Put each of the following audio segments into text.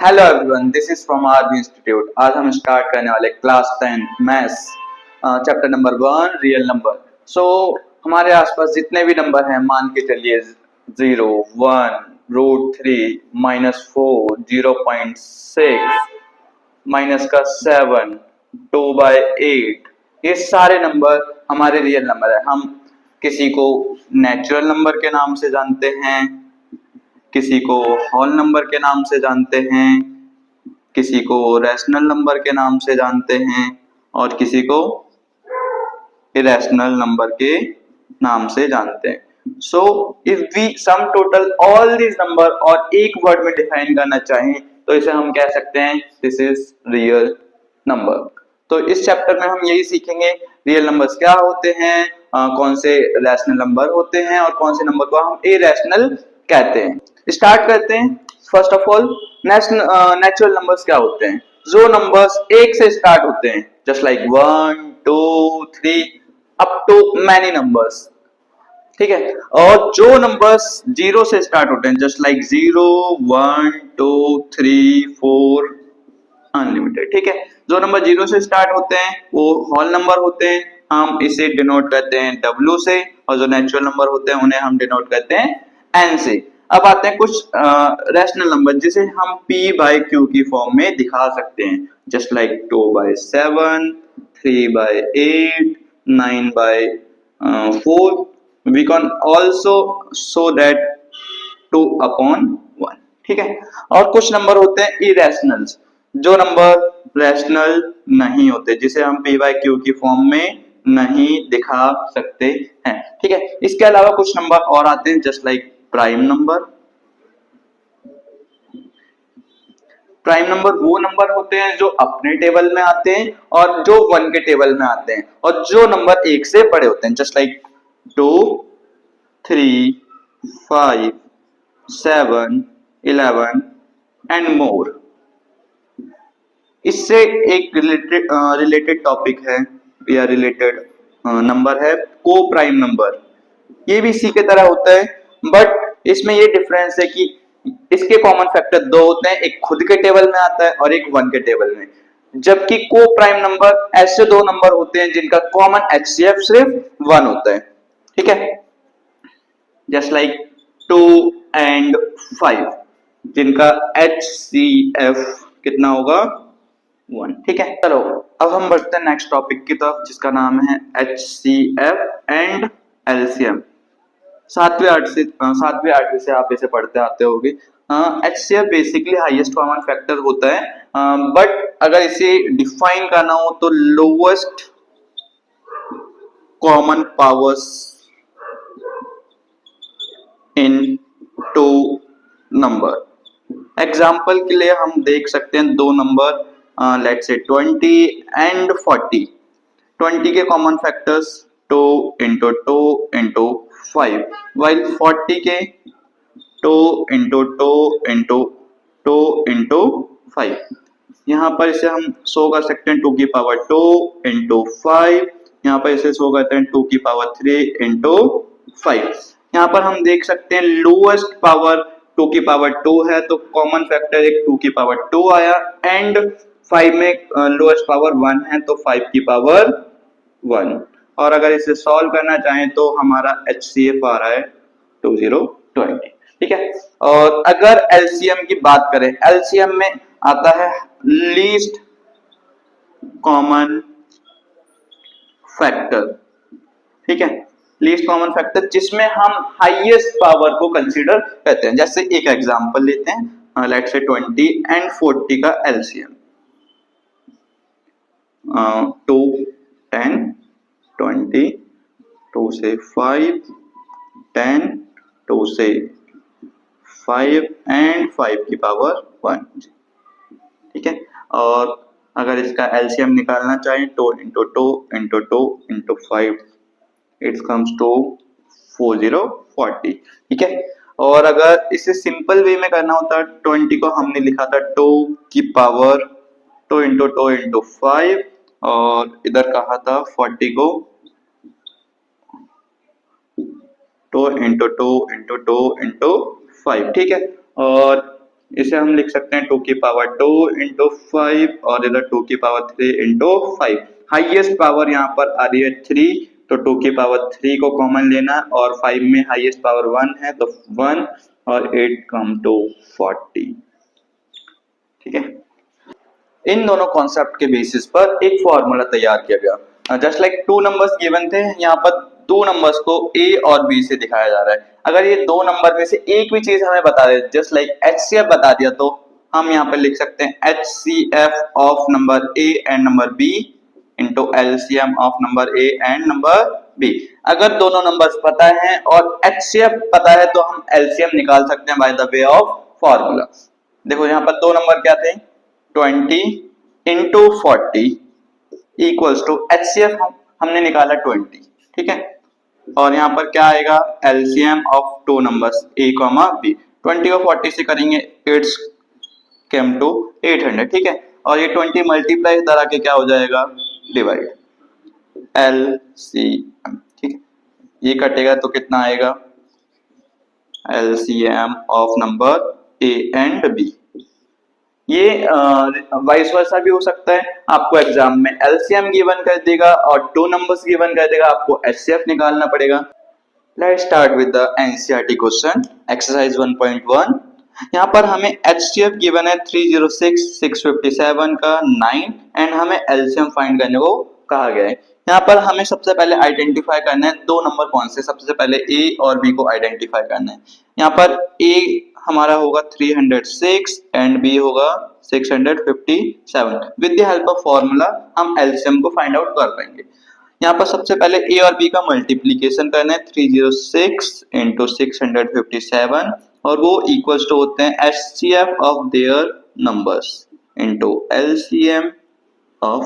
Hello everyone, this is from R institute. आज हम start करने वाले class 10 maths chapter number 1 real number. So हमारे आसपास जितने भी नंबर हैं मान के चलिए 0, 1, √3, -4, 0.6, माइनस का 7, 2/8, ये सारे नंबर हमारे रियल नंबर है। हम किसी को नेचुरल नंबर के नाम से जानते हैं, किसी को होल नंबर के नाम से जानते हैं, किसी को रैशनल नंबर के नाम से जानते हैं और किसी को इरेशनल नंबर के नाम से जानते हैं। So if we sum total all this number और एक वर्ड में डिफाइन करना चाहें तो इसे हम कह सकते हैं दिस इज रियल नंबर। तो इस चैप्टर में हम यही सीखेंगे रियल नंबर्स क्या होते हैं, कौन से रैशनल नंबर होते हैं और कौन से नंबर को हम इरेशनल कहते हैं। स्टार्ट करते हैं। First of all natural numbers क्या होते हैं? जो नंबर्स एक से स्टार्ट होते हैं, just like 1, 2, 3 up to many numbers, ठीक है। और जो नंबर्स जीरो से स्टार्ट होते हैं, जस्ट लाइक 0, 1, 2, 3, 4 अनलिमिटेड, ठीक है। जो नंबर जीरो से स्टार्ट होते हैं वो होल नंबर होते हैं, हम इसे डिनोट करते हैं W से, और जो नेचुरल नंबर होते हैं उन्हें हम डिनोट करते हैं N से। अब आते हैं कुछ रैशनल नंबर जिसे हम P/Q की फॉर्म में दिखा सकते हैं, just like 2/7, 3/8, 9/4। We can also show that 2/1, ठीक है। और कुछ नंबर होते हैं इरेशनल्स, जो नंबर रैशनल नहीं होते, जिसे हम P/Q की फॉर्म में नहीं दिखा सकते हैं, ठीक है। इसके अलावा कुछ नंबर और आते हैं, just like prime number. Prime number वो नंबर होते हैं जो अपने टेबल में आते हैं और जो 1 के टेबल में आते हैं और जो नंबर 1 से बड़े होते हैं, जस्ट लाइक 2, 3, 5, 7, 11 एंड मोर। इससे एक रिलेटेड टॉपिक है या रिलेटेड नंबर है को प्राइम नंबर। ये भी इसी के तरह होता है, बट इसमें ये डिफरेंस है कि इसके कॉमन फैक्टर दो होते हैं, एक खुद के टेबल में आता है और एक 1 के टेबल में। जबकि को प्राइम नंबर ऐसे दो नंबर होते हैं जिनका कॉमन HCF सिर्फ 1 होता है, ठीक है। जस्ट लाइक 2 एंड 5, जिनका HCF कितना होगा? 1, ठीक है। चलो अब हम बढ़ते हैं नेक्स्ट टॉपिक की तरफ, जिसका नाम है HCF एंड LCM। सातवें आठवीं से आप इसे पढ़ते आते होगे। HCF basically highest common factor होता है, बट अगर इसे डिफाइन करना हो तो lowest common powers in two number. Example के लिए हम देख सकते हैं दो नंबर, लेट्स से 20 एंड 40। 20 के common factors 2 into 2 into 5, while 40 के 2 इंटू 2 इंटू 2 इंटू 5। यहाँ पर इसे हम शो कर सकते हैं 2 की पावर 2 इंटू 5, यहाँ पर इसे शो करते हैं 2 की पावर 3 इंटू 5। यहाँ पर हम देख सकते हैं लोएस्ट पावर 2 की पावर 2 है, तो कॉमन फैक्टर एक 2 की पावर 2 आया, एंड 5 में लोएस्ट पावर 1 है तो 5 की पावर 1। और अगर इसे सॉल्व करना चाहें तो हमारा HCF आ रहा है 2020, ठीक है। और अगर LCM की बात करें, LCM में आता है लीस्ट कॉमन फैक्टर, ठीक है। लीस्ट कॉमन फैक्टर जिसमें हम हाईएस्ट पावर को कंसीडर करते हैं। जैसे एक एग्जांपल लेते हैं, लेट्स से 20 एंड 40 का LCM, 2, 10, 20, 2 से 5, 10, 2 से 5 एंड 5 की पावर 1, ठीक है। और अगर इसका LCM निकालना चाहें 2 into 2 into 2 into 5, it comes to 4040, ठीक है। और अगर इसे सिंपल वे में करना होता, 20 को हमने लिखा था 2 की पावर 2 इंटू 2 इंटू 5, और इधर कहा था 40 को 2 इंटू 2 इंटू 2 इंटू 5, ठीक है। और इसे हम लिख सकते हैं 2 की पावर 2 इंटू 5 और इधर 2 की पावर 3 इंटू 5। हाईएस्ट पावर यहाँ पर आ रही है 3, तो 2 की पावर 3 को कॉमन लेना और 5 में हाईएस्ट पावर 1 है तो 1 और 8 कम टू 40। ठीक है, इन दोनों कॉन्सेप्ट के बेसिस पर एक फॉर्मूला तैयार किया गया। Just like two numbers given थे, यहाँ पर दो नंबर्स को ए और बी से दिखाया जा रहा है। अगर ये दो नंबर में से एक भी चीज हमें बता दे, जस्ट लाइक एचसीएफ बता दिया, तो हम यहाँ पर लिख सकते हैं HCF of number A and number B into LCM of number A and number B. अगर दोनों नंबर्स पता है और एचसीएफ पता है तो हम एलसीएम निकाल सकते हैं by the way of formula. देखो यहाँ पर दो नंबर क्या थे, 20 इंटू 40 इक्वल्स टू एचसीएफ हमने निकाला 20। ठीक है, और यहाँ पर क्या आएगा, LCM of two numbers A comma B. 20 को 40 से करेंगे, इट्स केम टू 800। ठीक है, और ये 20 मल्टीप्लाई इधर आके क्या हो जाएगा, डिवाइड, एलसीएम। ठीक है, ये कटेगा तो कितना आएगा, LCM of number A and B. ये वाइस वर्सा भी हो सकता है, आपको एग्जाम में एलसीएम गिवन कर देगा और टू नंबर्स गिवन कर देगा, आपको एचसीएफ निकालना पड़ेगा। Let's start with the NCERT question exercise 1.1। यहाँ पर हमें एचसीएफ गिवन है 306, 657 का 9 एंड हमें एलसीएम फाइंड करने को कहा गया है। यहाँ पर हमें सबसे पहले आइडेंटिफाई करना है दो नंबर कौन से, सबसे पहले ए और बी को आइडेंटिफाई करना है। यहाँ पर ए हमारा होगा 306 एंड बी होगा 657। With the help of formula हम एलसीएम को फाइंड आउट कर पाएंगे। यहाँ पर सबसे पहले ए और बी का मल्टीप्लीकेशन करना है, 306 इंटू 657 और वो इक्वल्स टू होते हैं HCF of their numbers into LCM of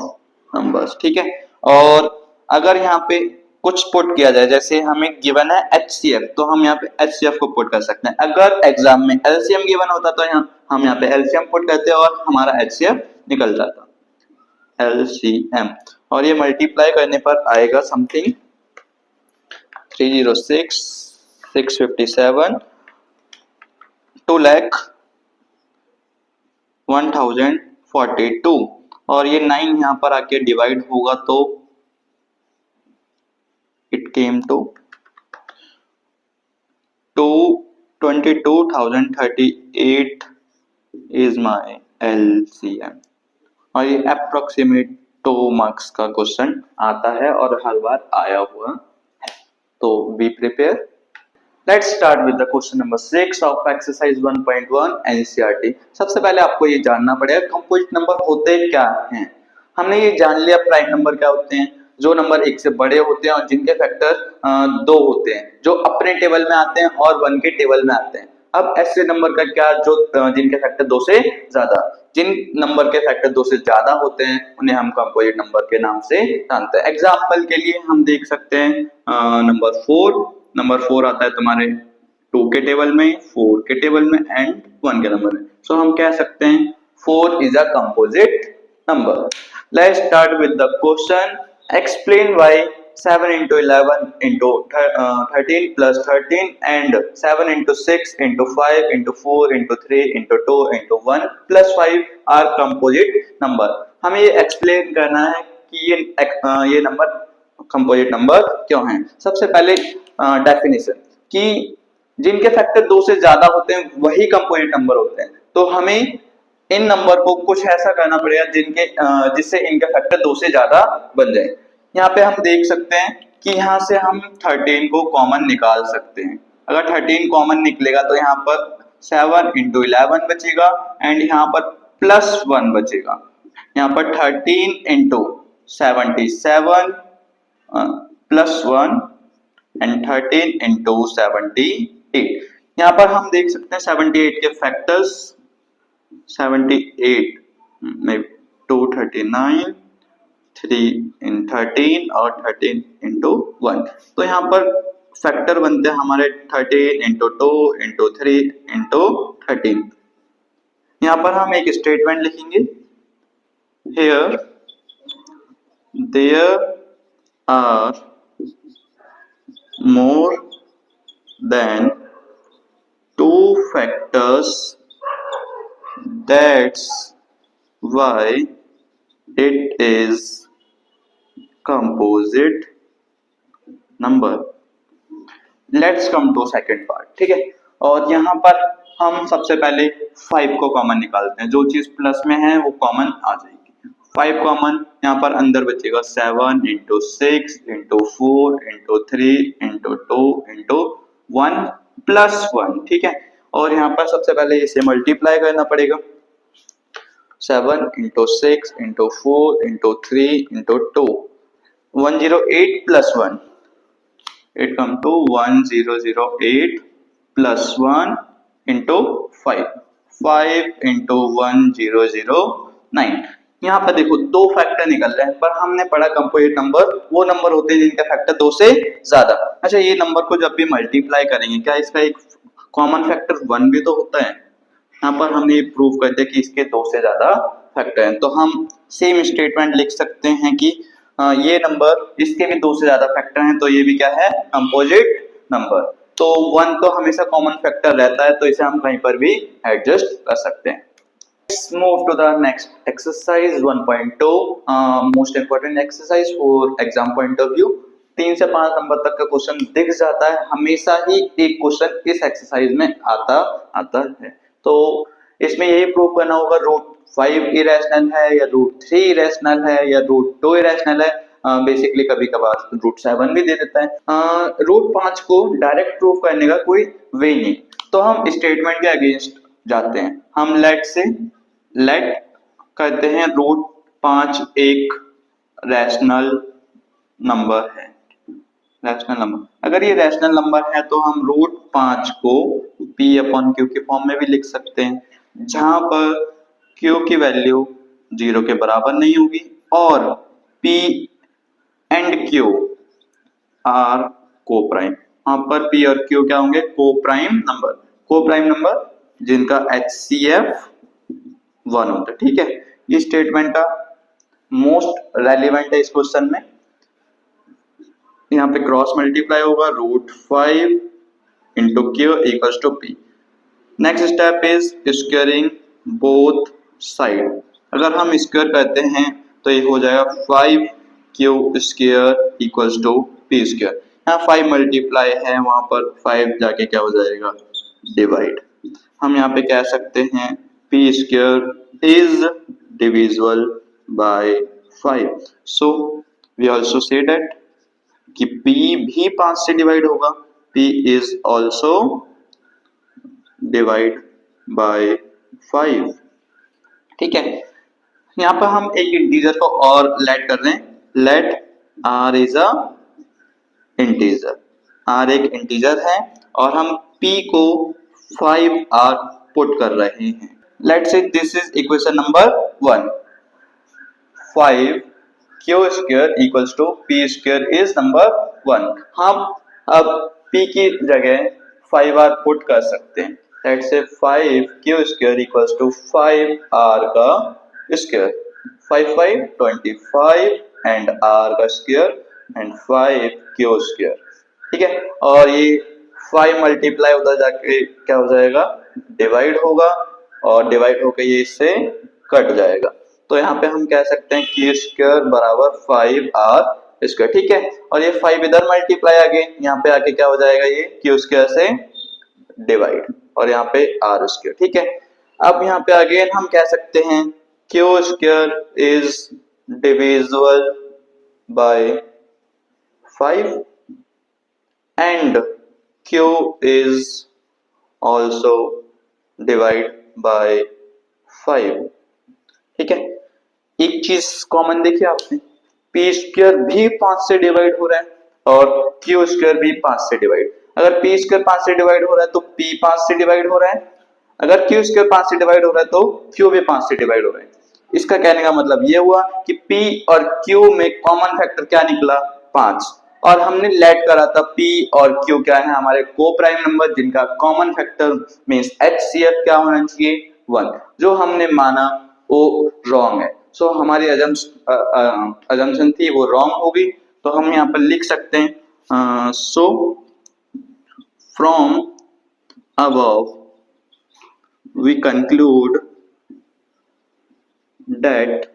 numbers. ठीक है, और अगर यहाँ पे कुछ पुट किया जाए, जैसे हमें गिवन है एचसीएफ तो हम यहाँ पे एचसीएफ को पुट कर सकते हैं। अगर एग्जाम में एलसीएम गिवन होता तो हम यहाँ पे एलसीएम पुट करते और हमारा एचसीएफ निकल जाता, एलसीएम। और ये मल्टीप्लाई करने पर आएगा समथिंग 306, 657, 2,1042 और ये 9 यहाँ पर आके डिवाइड होगा तो it came to 22,038 is my LCM. और ये अप्रोक्सीमेट 2 मार्क्स का क्वेश्चन आता है और हर बार आया हुआ है, तो be prepare. Let's start with the question number 6 of exercise 1.1 NCERT. सबसे पहले आपको ये जानना पड़ेगा कंपोजिट नंबर होते क्या हैं। हमने ये जान लिया प्राइम नंबर क्या होते हैं, जो नंबर एक से बड़े होते हैं और जिनके फैक्टर 2 होते हैं, जो अपने टेबल में आते हैं और 1 के टेबल में आते हैं। अब ऐसे नंबर का क्या, जो जिनके फैक्टर 2 से ज्यादा, जिन नंबर के फैक्टर 2 से ज्यादा होते हैं उन्हें हम कंपोजिट नंबर के नाम से जानते हैं। एग्जांपल के लिए हम देख सकते हैं नंबर 4। नंबर 4 आता है तुम्हारे 2 के टेबल में, 4 के टेबल में एंड 1 के नंबर में। सो हम कह सकते हैं 4 is a composite number. Let's start with the question. Explain why 7 into 11 into 13 plus 13 and 7 into 6 into 5 into 4 into 3 into 2 into 1 plus 5 are composite number। हमें ये एक्सप्लेन करना है कि ये नंबर कंपोजिट नंबर क्यों हैं। सबसे पहले डेफिनेशन कि जिनके फैक्टर 2 से ज्यादा होते हैं वही कंपोजिट नंबर होते हैं, तो हमें इन नंबर को कुछ ऐसा करना पड़ेगा जिससे इनके फैक्टर 2 से ज्यादा बन जाए। यहाँ पे हम देख सकते हैं कि यहाँ से हम 13 को कॉमन निकाल सकते हैं। अगर 13 कॉमन निकलेगा तो यहाँ पर 7 into 11 बचेगा एंड यहाँ पर +1 बचेगा। यहाँ पर 13 into 77 +1 एंड 13 into 78। यहाँ पर हम देख सकते हैं 78 के फैक्टर्स, 78 में 239, 3 in 13 और 13 into 1। तो यहाँ पर फैक्टर बनते हैं हमारे 13 into 2 into 3 into 13। यहाँ पर हम एक स्टेटमेंट लिखेंगे, here there are more than 2 factors That's why it is composite number. Let's come to second part, ठीक है। और यहाँ पर हम सबसे पहले 5 को कॉमन निकालते हैं, जो चीज प्लस में है वो कॉमन आ जाएगी। 5 कॉमन, यहाँ पर अंदर बचेगा 7 into 6 into 4 into 3 into 2 into 1 plus 1, ठीक है। और यहाँ पर सबसे पहले इसे मल्टीप्लाई करना पड़ेगा, 7 into 6 into 4 into 3 into 2, 108 plus 1, it come to 1008 plus 1 into 5, 5 into 1009। यहाँ पर देखो दो फैक्टर निकल रहे हैं, पर हमने पढ़ा कंपोजिट नंबर वो नंबर होते हैं जिनका फैक्टर 2 से ज्यादा। अच्छा, ये नंबर को जब भी मल्टीप्लाई करेंगे, क्या इसका एक कॉमन फैक्टर 1 भी तो होता है? यहाँ पर हमने ये प्रूव कर दिया कि इसके 2 से ज्यादा फैक्टर हैं, तो हम सेम स्टेटमेंट लिख सकते हैं कि ये नंबर इसके भी 2 से ज्यादा फैक्टर हैं, तो ये भी क्या है, कंपोजिट नंबर। तो 1 तो हमेशा कॉमन फैक्टर रहता है, तो इसे हम कहीं पर भी एडजस्ट कर सकते हैं। Let's move to the next exercise 1.2, most important exercise for exam point of view। 3 से 5 नंबर तक का क्वेश्चन दिख जाता है, हमेशा ही एक क्वेश्चन इस एक्सरसाइज में आता है। तो इसमें यही प्रूव करना होगा रूट 5 इरेशनल है या रूट 3 इरेशनल है या रूट 2 इरेशनल है। बेसिकली कभी कभार रूट 7 भी दे देता है। रूट 5 को डायरेक्ट प्रूव करने का कोई वे नहीं, तो हम स्टेटमेंट के अगेंस्ट जाते हैं। हम लेट करते हैं रूट 5 एक रैशनल नंबर है, रैशनल नंबर। अगर ये रैशनल नंबर है तो हम रूट 5 को p अपॉन क्यू के फॉर्म में भी लिख सकते हैं, जहां पर q की वैल्यू 0 के बराबर नहीं होगी और p एंड q आर को प्राइम। यहाँ पर p और q क्या होंगे, को प्राइम नंबर जिनका HCF 1 होता है, ठीक है। ये स्टेटमेंट का मोस्ट रेलिवेंट है इस क्वेश्चन में। यहाँ पे क्रॉस मल्टीप्लाई होगा, root 5 into Q equals to P. Next step is squaring both side. अगर हम स्क्वायर करते हैं तो ये हो जाएगा 5 Q square equals to P square. यहाँ 5 मल्टीप्लाई है, वहां पर 5 जाके क्या हो जाएगा, डिवाइड। हम यहाँ पे कह सकते हैं P square is divisible by 5। So we also say that कि p भी 5 से डिवाइड होगा, p is also divide by 5, ठीक है। यहाँ पर हम एक इंटीजर को और लेट कर रहे हैं, let r is a integer, r एक इंटीजर है और हम p को 5r पुट कर रहे हैं। Let's say this is equation number 1, 5 Q square equals to P square is number 1। हम अब p की जगह 5r पुट कर सकते हैं। लेट्स से 5 Q square equals to 5r का स्क्वायर, 5 5 25 एंड r का स्क्वायर एंड 5 क्यू स्क्वायर, ठीक है। और ये 5 मल्टीप्लाई उधर जाके क्या हो जाएगा, डिवाइड होगा और डिवाइड होकर ये इससे कट जाएगा। तो यहाँ पे हम कह सकते हैं क्यू स्क्वायर बराबर 5r स्क्वायर, ठीक है। और ये 5 इधर मल्टीप्लाई आगे, यहाँ पे आके क्या हो जाएगा, ये क्यू स्क्वायर से डिवाइड और यहाँ पे r स्क्वायर, ठीक है। अब यहाँ पे अगेन हम कह सकते हैं Q square is divisible by 5 and q is also divide by 5, ठीक है। एक चीज कॉमन देखिए आपने, p स्क्वायर भी 5 से डिवाइड हो रहा है और q स्क्वायर भी 5 से डिवाइड। अगर p स्क्वायर 5 से डिवाइड हो रहा है तो p 5 से डिवाइड हो रहा है, अगर q स्क्वायर 5 से डिवाइड हो रहा है तो q भी 5 से डिवाइड हो रहा है। इसका कहने का मतलब ये हुआ कि p और q में कॉमन फैक्टर क्या निकला, 5। और हमने लेट करा था p और q क्या है, हमारे को प्राइम नंबर जिनका कॉमन फैक्टर मींस HCF क्या होना चाहिए, 1। जो हमने माना वो रॉन्ग है, सो हमारी अजम्पशन थी वो रॉन्ग हो गई। तो हम यहाँ पर लिख सकते हैं so from above we conclude that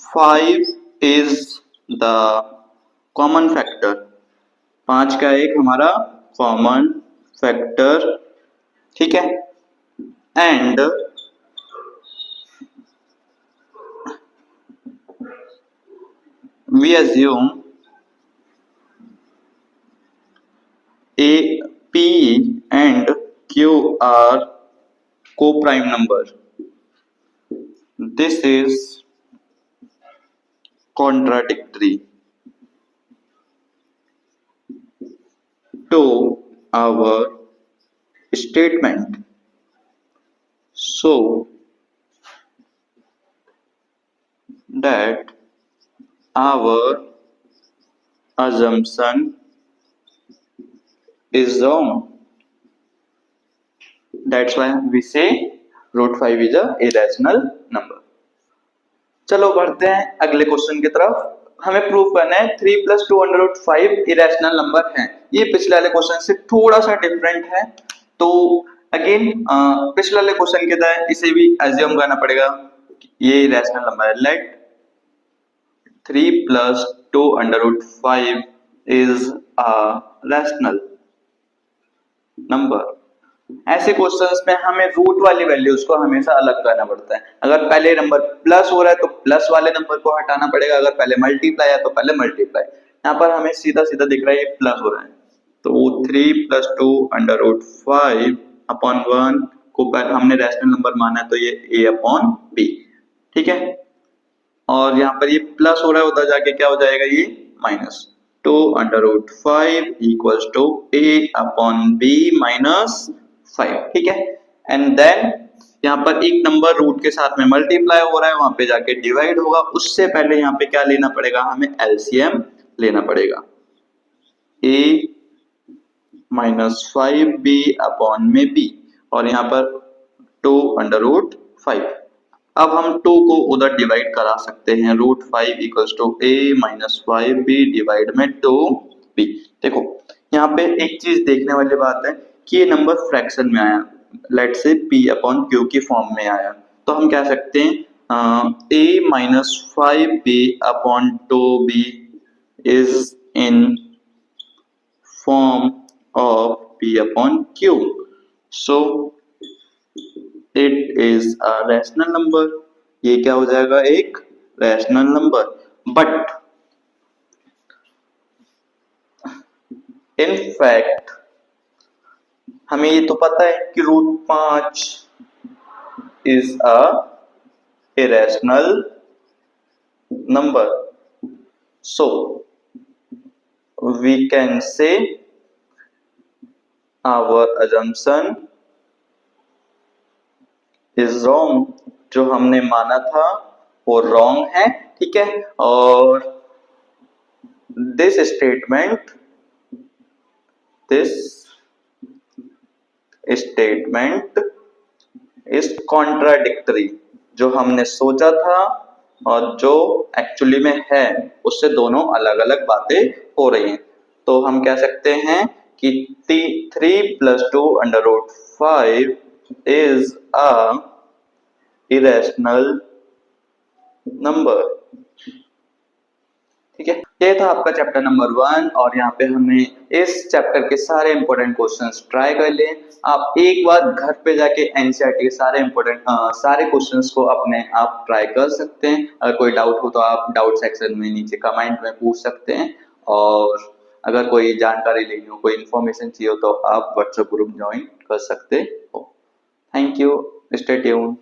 5 is the common factor, 5 का एक हमारा कॉमन फैक्टर, ठीक है, and we assume a p and q are co-prime number. This is contradictory to our statement. So that our assumption is wrong. That's why we say root 5 is a irrational number. चलो बढ़ते हैं अगले question की तरफ। हमें prove करना है 3 plus 2 under root 5 irrational number है। ये पिछले वाले क्वेश्चन से थोड़ा सा डिफरेंट है, तो अगेन पिछले वाले क्वेश्चन की तरह इसे भी एज्यूम करना पड़ेगा ये इरेशनल नंबर है। Let 3 plus 2 under root 5 is a rational number. ऐसे क्वेश्चंस में हमें रूट वाली वैल्यूज को हमेशा अलग करना पड़ता है। अगर पहले नंबर प्लस हो रहा है तो प्लस वाले नंबर को हटाना पड़ेगा, अगर पहले मल्टीप्लाई है तो पहले मल्टीप्लाई। यहाँ पर हमें सीधा सीधा दिख रहा है ये प्लस हो रहा है, तो 3 प्लस 2 अंडर रूट 5 अपॉन 1 को हमने रैशनल नंबर माना है तो ये a अपॉन b, ठीक है। और यहाँ पर ये प्लस हो रहा है, उधर जाके क्या हो जाएगा ये minus. 2 under root 5 equals to a upon b minus 5, ठीक है। एंड देन यहाँ पर एक नंबर रूट के साथ में मल्टीप्लाई हो रहा है, वहां पे जाके डिवाइड होगा। उससे पहले यहाँ पे क्या लेना पड़ेगा, हमें एलसीएम लेना पड़ेगा। a माइनस 5b अपॉन में b, और यहाँ पर 2 अंडर रूट 5। अब हम 2 को उधर डिवाइड करा सकते हैं, root 5 equals to a minus 5b divide में 2b। देखो यहाँ पे एक चीज देखने वाली बात है कि ये नंबर फ्रैक्शन में आया, let say p upon q की फॉर्म में आया, तो हम कह सकते हैं a minus 5b upon 2b is in form of p upon q, so it is a rational number. ये क्या हो जाएगा, एक rational number. But in fact हमें ये तो पता है कि root 5 is a irrational number, so we can say our assumption is wrong. जो हमने माना था वो रॉन्ग है, ठीक है। और दिस स्टेटमेंट इज कॉन्ट्राडिक्टरी। जो हमने सोचा था और जो एक्चुअली में है उससे दोनों अलग अलग बातें हो रही हैं। तो हम कह सकते हैं कि 3 plus 2 under root 5 is a irrational number, ठीक है। ये था आपका चैप्टर नंबर 1, और यहाँ पे हमने इस चैप्टर के सारे इंपॉर्टेंट क्वेश्चंस ट्राई कर लिए। आप एक बार घर पे जाके एनसीईआरटी के सारे इंपॉर्टेंट सारे क्वेश्चंस को अपने आप ट्राई कर सकते हैं। अगर कोई डाउट हो तो आप डाउट सेक्शन में नीचे कमेंट में पूछ सकते हैं, और अगर कोई जानकारी लेनी हो, कोई इन्फॉर्मेशन चाहिए हो तो आप व्हाट्सएप ग्रुप ज्वाइन कर सकते हो। Thank you, stay tuned.